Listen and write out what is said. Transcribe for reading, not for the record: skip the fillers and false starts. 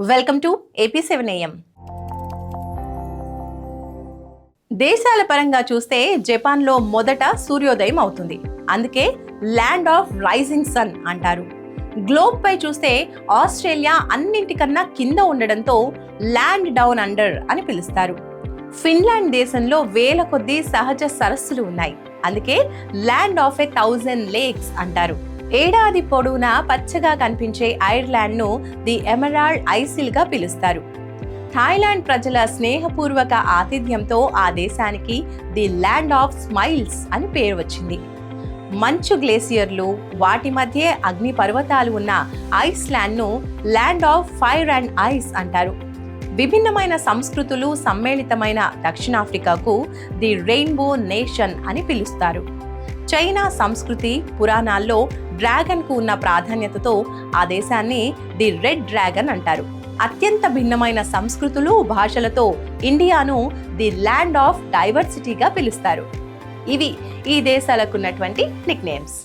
Welcome to AP7AM. దేశాల పరంగా చూస్తే జపాన్లో మొదట సూర్యోదయం అవుతుంది. అందుకే ల్యాండ్ ఆఫ్ రైజింగ్ సన్ అంటారు. గ్లోబ్ పై చూస్తే ఆస్ట్రేలియా అన్నింటికన్నా కింద ఉండడంతో ల్యాండ్ డౌన్ అండర్ అని పిలుస్తారు. ఫిన్లాండ్ దేశంలో వేల కొద్దీ సహజ సరస్సులు ఉన్నాయి. అందుకే ల్యాండ్ ఆఫ్ 1000 లేక్స్ అంటారు. ఏడాది పొడవునా పచ్చగా కనిపించే ఐర్లాండ్ ను ది ఎమరాల్డ్ ఐసిల్ గా పిలుస్తారు. థాయిలాండ్ ప్రజల స్నేహపూర్వక ఆతిథ్యంతో ఆ దేశానికి ది ల్యాండ్ ఆఫ్ స్మైల్స్ అని పేరు వచ్చింది. మంచు గ్లేసియర్లు, వాటి మధ్య అగ్ని పర్వతాలు ఉన్న ఐస్లాండ్ ను land of fire and ice అంటారు. విభిన్నమైన సంస్కృతులు సమ్మేళితమైన దక్షిణాఫ్రికాకు ది రెయిన్బో నేషన్ అని పిలుస్తారు. చైనా సంస్కృతి పురాణాల్లో డ్రాగన్ కు ఉన్న ప్రాధాన్యతతో ఆ దేశాన్ని ది రెడ్ డ్రాగన్ అంటారు. అత్యంత భిన్నమైన సంస్కృతులు భాషలతో ఇండియాను ది ల్యాండ్ ఆఫ్ డైవర్సిటీగా పిలుస్తారు. ఇవి ఈ దేశాలకు ఉన్నటువంటి నిక్ నేమ్స్.